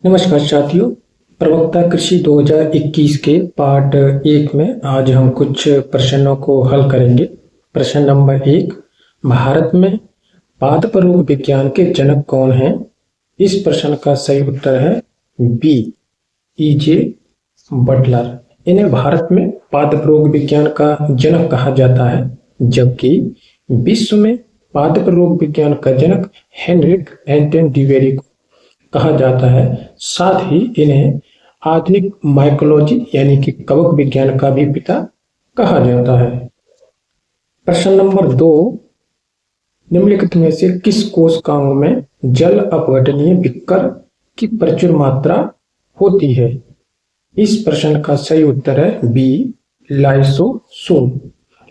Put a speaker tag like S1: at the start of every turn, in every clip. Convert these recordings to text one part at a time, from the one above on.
S1: नमस्कार साथियों। प्रवक्ता कृषि 2021 के पार्ट 1 में आज हम कुछ प्रश्नों को हल करेंगे। प्रश्न नंबर 1, भारत में पादप रोग विज्ञान के जनक कौन हैं? इस प्रश्न का सही उत्तर है बी, E.J. बटलर। इन्हें भारत में पादप रोग विज्ञान का जनक कहा जाता है, जबकि विश्व में पादप रोग विज्ञान का जनक हेनरिक एंटन डिवेरी को कहा जाता है। साथ ही इन्हें आधुनिक माइकोलॉजी यानी कि कवक विज्ञान का भी पिता कहा जाता है। प्रश्न नंबर 2, निम्नलिखित में से किस कोशिकाओं में जल अपघटनीय विकर की प्रचुर मात्रा होती है? इस प्रश्न का सही उत्तर है बी, लाइसोसोम।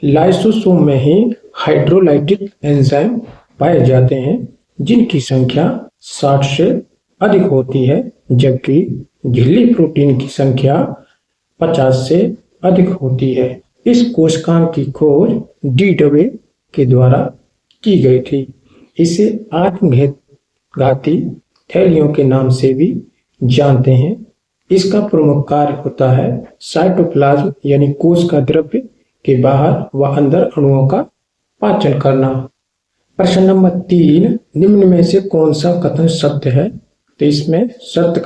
S1: लाइसोसोम में ही हाइड्रोलाइटिक एंजाइम पाए जाते हैं, जिनकी संख्या 60 से अधिक होती है, जबकि झिल्ली प्रोटीन की संख्या 50 से अधिक होती है। इस कोशिकाओं की खोज डी डबे के द्वारा की गई थी। इसे आत्मघाती थैलियों के नाम से भी जानते हैं। इसका प्रमुख कार्य होता है साइटोप्लाज्म यानी कोश का द्रव्य के बाहर व अंदर अणुओं का पाचन करना। प्रश्न नंबर 3, निम्न में से कौन सा कथन सत्य है? तो इसमें सत्य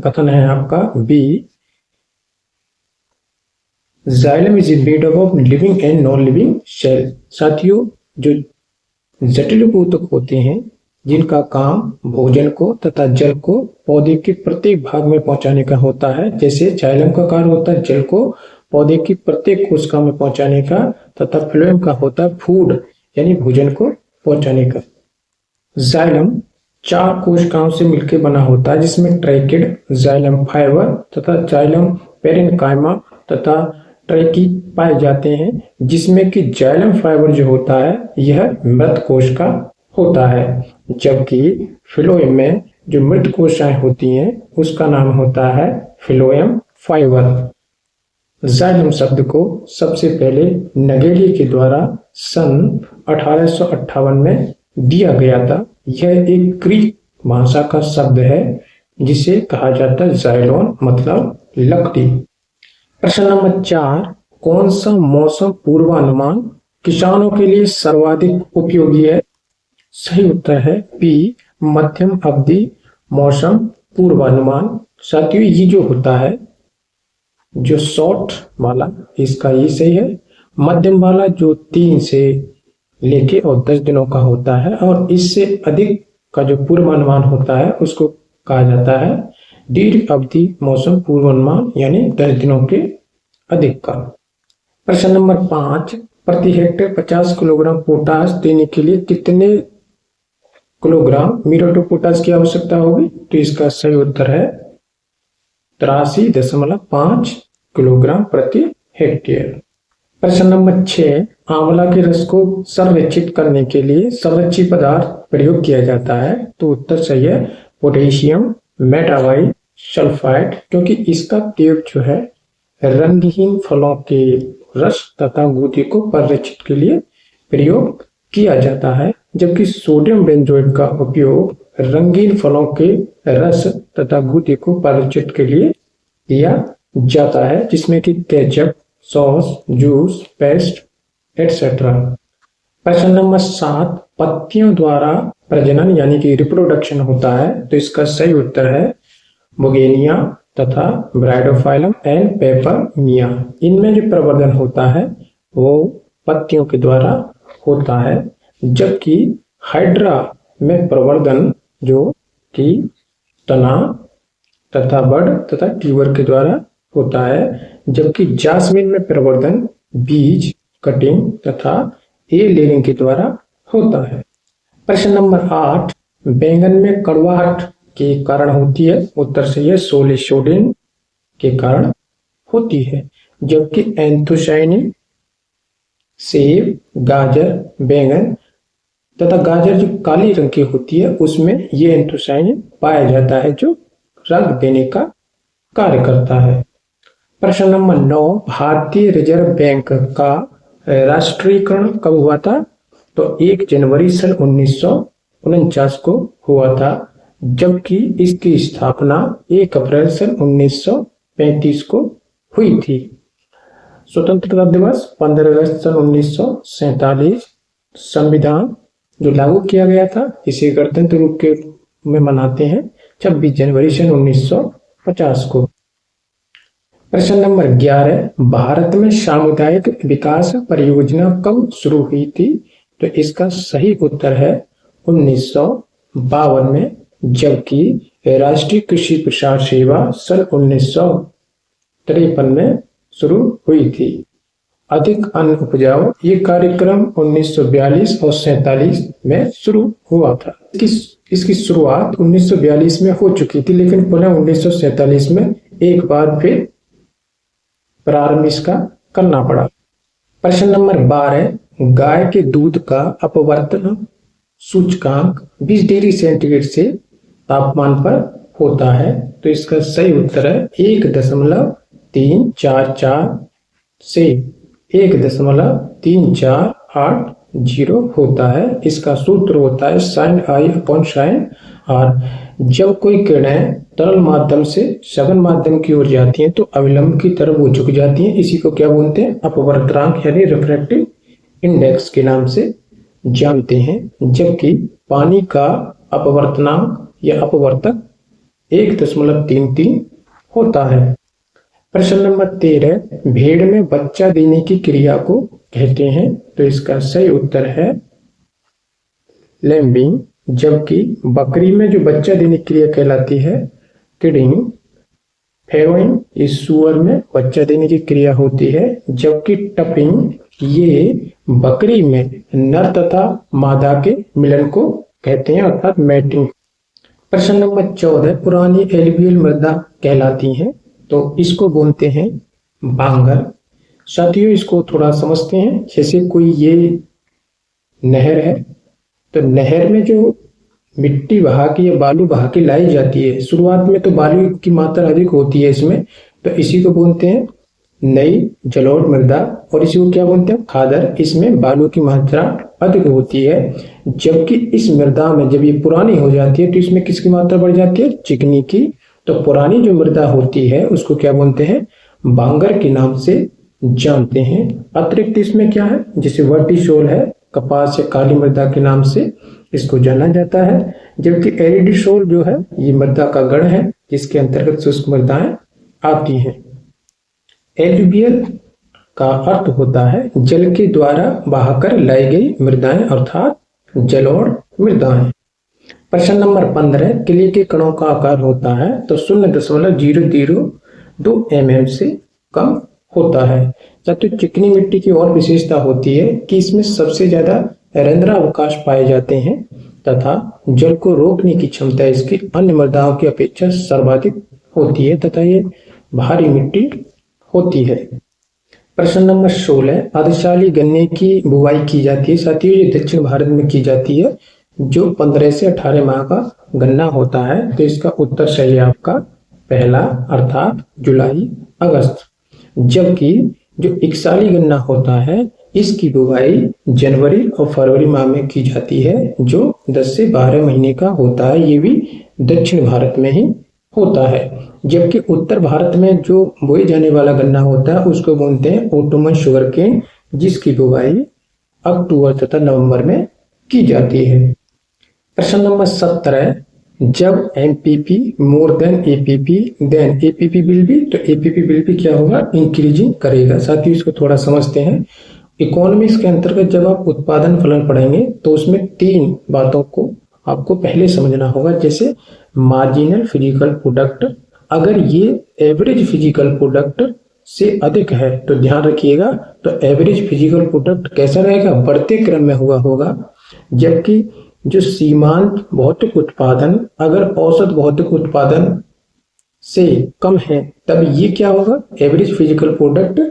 S1: कथन है आपका B, xylem is made up of living and non living cell. साथियों, जो जटिल ऊतक होते हैं जिनका काम भोजन को तथा जल को पौधे के प्रत्येक भाग में पहुंचाने का होता है, जैसे जाइलम का कार्य होता है जल को पौधे की प्रत्येक कोशिका में पहुंचाने का, तथा फ्लोएम का होता है फूड यानी भोजन को पहुंचाने का। जाइलम 4 कोशिकाओं से मिलकर बना होता है, जिसमें ट्रैकिड, जाइलम फाइबर तथा जाइलम पेरेन्काइमा तथा ट्रैकी पाए जाते हैं, जिसमें कि जाइलम फाइबर जो होता है यह मृत कोश का होता है, जबकि फिलोएम में जो मृत कोशिकाएं होती हैं उसका नाम होता है फिलोएम फाइबर। जाइलम शब्द को सबसे पहले नगेली के द्वारा सन 1858 में दिया गया था। यह एक ग्रीक भाषा का शब्द है जिसे कहा जाता है जाइलोन, मतलब लकड़ी। प्रश्न नंबर 4, कौन सा मौसम पूर्वानुमान किसानों के लिए सर्वाधिक उपयोगी है? सही उत्तर है बी, मध्यम अवधि मौसम पूर्वानुमान। साथियों, ये जो होता है जो शॉर्ट वाला इसका ये सही है, मध्यम वाला जो 3 से लेके और 10 दिनों का होता है, और इससे अधिक का जो पूर्वानुमान होता है उसको कहा जाता है दीर्घ अवधि मौसम पूर्वानुमान यानी 10 दिनों के अधिक का। प्रश्न नंबर 5, प्रति हेक्टेयर 50 किलोग्राम पोटास देने के लिए कितने किलोग्राम म्यूरेट ऑफ पोटास की आवश्यकता होगी? तो इसका सही उत्तर है 83.5 किलोग्राम प्रति हेक्टेयर। प्रश्न नंबर 6, आंवला के रस को संरक्षित करने के लिए संरक्षी पदार्थ प्रयोग किया जाता है? तो उत्तर सही है पोटेशियम मेटावाई सल्फाइड, क्योंकि इसका प्रयोग जो है रंगहीन फलों के रस तथा गूदे को परिरक्षित के लिए प्रयोग किया जाता है, जबकि सोडियम बेंजोएट का उपयोग रंगीन फलों के रस तथा गूदे को परिरक्षित के लिए किया जाता है, जिसमें कि ketchup, sauce, juice, paste etcetera. प्रश्न नंबर 7, पत्तियों द्वारा प्रजनन यानी कि रिप्रोडक्शन होता है? तो इसका सही उत्तर है बोगेनिया तथा ब्राइडोफाइलम एंड पेपरमिया। इनमें जो प्रवर्धन होता है वो पत्तियों के द्वारा होता है, जबकि हाइड्रा में प्रवर्धन जो कि तना तथा बड तथा ट्यूबर के द्वारा होता है, जबकि जास्मिन में प्रवर्धन बीज, कटिंग तथा ए लेयरिंग के द्वारा होता है। प्रश्न नंबर 8, बैंगन में कड़वाहट के कारण होती है? उत्तर सही है सोलिशोडिन के कारण होती है, जबकि एंथोसायनिन सेब, गाजर, बैंगन तथा गाजर जो काली रंग की होती है उसमें ये एंथोसायनिन पाया जाता है जो रंग देने का कार्य करता है। प्रश्न नंबर 9, भारतीय रिजर्व बैंक का राष्ट्रीयकरण कब हुआ था? तो 1 जनवरी सन 1949 को हुआ था, जबकि इसकी स्थापना 1 अप्रैल सन 1935 को हुई थी। स्वतंत्रता दिवस 15 अगस्त सन 1947। संविधान जो लागू किया गया था इसे गणतंत्र रूप के में मनाते हैं 26 जनवरी सन 1950 को। प्रश्न नंबर 11, भारत में सामुदायिक विकास परियोजना कब शुरू हुई थी? तो इसका सही उत्तर है 1952 में, जबकि राष्ट्रीय कृषि प्रसार सेवा सन 1953 में शुरू हुई थी। अधिक अन्न उपजाओ ये कार्यक्रम 1942 और 47 में शुरू हुआ था। इसकी शुरुआत 1942 में हो चुकी थी, लेकिन पुनः 1947 में एक बार फिर प्रारंभ इसका करना पड़ा। प्रश्न नंबर 12, गाय के दूध का अपवर्तन सूचकांक 20 डिग्री सेंटीग्रेड से तापमान पर होता है। तो इसका सही उत्तर है 1.344 से 1.3480 होता है। इसका सूत्र होता है sin I upon sin R। जब कोई किरणें तरल माध्यम से सघन माध्यम की ओर जाती हैं तो अविलंब की तरफ वो झुक जाती हैं। इसी को क्या बोलते हैं? अपवर्तनांक यानी रिफ्रैक्टिव इंडेक्स के नाम से जानते हैं। जबकि पानी का अपवर्तनांक या अपवर्तक 1.33 होता है। प्रश्न नंबर 13, भेड़ में बच्चा देने की क्रिया को कहते हैं। तो इसका सही उत्तर है लैम्बिंग। जबकि बकरी में जो बच्चा देने की क्रिया कहलाती है किडिंग। फेरोइंग इस सुअर में बच्चा देने की क्रिया होती है। जबकि टपिंग ये बकरी में नर तथा मादा के मिलन को कहते हैं, अर्थात मैटिंग। प्रश्न नंबर 14, पुरानी एलुवियल मृदा कहलाती है। तो इसको बोलते हैं बांगर। साथियों इसको थोड़ा समझते हैं। जैसे कोई ये नहर है, तो नहर में जो मिट्टी बहा के या बालू बहा के लाई जाती है, शुरुआत में तो बालू की मात्रा अधिक होती है इसमें, तो इसी को बोलते हैं नई जलोढ़ मृदा। और इसी को क्या बोलते हैं? खादर। इसमें बालू की मात्रा अधिक होती है। जबकि इस मृदा में जब ये पुरानी हो जाती है तो इसमें किसकी मात्रा बढ़ जाती है? चिकनी की। तो पुरानी जो मृदा होती है उसको क्या बोलते हैं? बांगर के नाम से जानते हैं। अतिरिक्त इसमें क्या है? जैसे वर्टिसोल है, कपास या काली मृदा के नाम से इसको जाना जाता है। जबकि एरिडिसोल जो है ये मृदा का गण है जिसके अंतर्गत शुष्क मृदाएं आती हैं। एलुवियल का अर्थ होता है जल के द्वारा बहाकर लाई गई मृदाएं, अर्थात जलोढ़ मृदाएं। प्रश्न नंबर 15, क्ले के कणों का आकार होता है तो 0.002 mm से कम होता है। तो चिकनी मिट्टी की और विशेषता होती है कि इसमें सबसे ज्यादा रंध्रावकाश पाए जाते हैं तथा जल को रोकने की क्षमता इसकी अन्य मृदाओं की अपेक्षा सर्वाधिक होती है तथा ये भारी मिट्टी होती है। प्रश्न नंबर 16, आदिशाली गन्ने की बुवाई की जाती है। साथियों ये दक्षिण भारत में की जाती है जो 15 से 18 माह का गन्ना होता है। तो इसका उत्तर सही है आपका पहला, अर्थात जुलाई अगस्त। जबकि जो इकसाली गन्ना होता है इसकी बुवाई जनवरी और फरवरी माह में की जाती है जो 10 से 12 महीने का होता है। ये भी दक्षिण भारत में ही होता है। जबकि उत्तर भारत में जो बोए जाने वाला गन्ना होता है उसको बोलते हैं ओटोमन शुगर केन, जिसकी बुवाई अक्टूबर तथा नवंबर में की जाती है। प्रश्न नंबर 17, जब MPP more than APP then APP will be, तो एपीपी विल बी क्या होगा? इंक्रीजिंग करेगा। साथियों इसको थोड़ा समझते हैं। इकोनॉमिक्स के अंतर्गत जब आप उत्पादन फलन पढ़ेंगे तो उसमें 3 बातों को आपको पहले समझना होगा। जैसे मार्जिनल फिजिकल प्रोडक्ट, अगर ये एवरेज फिजिकल प्रोडक्ट से अधिक है तो ध्यान रखिएगा तो एवरेज फिजिकल प्रोडक्ट कैसा रहेगा? बढ़ते क्रम में हुआ होगा। जबकि जो सीमांत भौतिक उत्पादन अगर औसत भौतिक उत्पादन से कम है तब ये क्या होगा? एवरेज फिजिकल प्रोडक्ट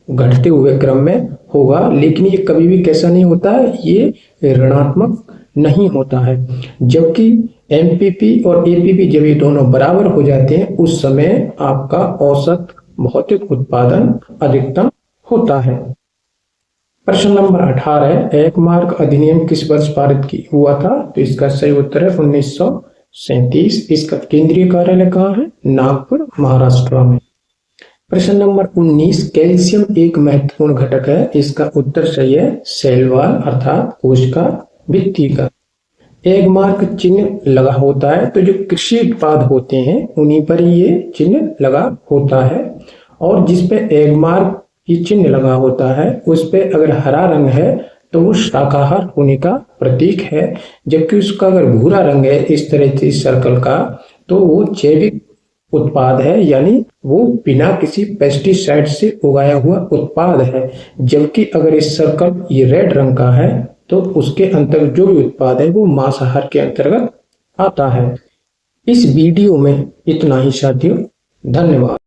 S1: घटते हुए क्रम में होगा। लेकिन ये कभी भी कैसा नहीं होता है? ये ऋणात्मक नहीं होता है। जबकि एमपीपी और एपीपी जब ये दोनों बराबर हो जाते हैं उस समय आपका औसत भौतिक उत्पादन अधिकतम होता है। प्रश्न नंबर 18, एक मार्ग अधिनियम किस वर्ष पारित हुआ था? तो इसका सही उत्तर है 37। इसका केंद्रीय कार्यालय कहाँ है? नागपुर, महाराष्ट्र में। प्रश्न नंबर 19, कैल्शियम एक महत्वपूर्ण घटक है। इसका उत्तर सही है सेल वॉल अर्थात कोशिका भित्तिका। एग मार्क चिन्ह लगा होता है, तो जो कृषि उत्पाद होते हैं उन्हीं पर ये चिन्ह लगा होता है। और जिस पे एग मार्क ये चिन्ह लगा होता है उस पे अगर हरा रंग है तो वो शाकाहार होने का प्रतीक है, जबकि उसका अगर भूरा रंग है इस तरह से सर्कल का तो वो जैविक उत्पाद है, यानी वो बिना किसी पेस्टिसाइड से उगाया हुआ उत्पाद है। जबकि अगर इस सर्कल ये रेड रंग का है तो उसके अंतर्गत जो भी उत्पाद है वो मांसाहार के अंतर्गत आता है। इस वीडियो में इतना ही साथियों, धन्यवाद।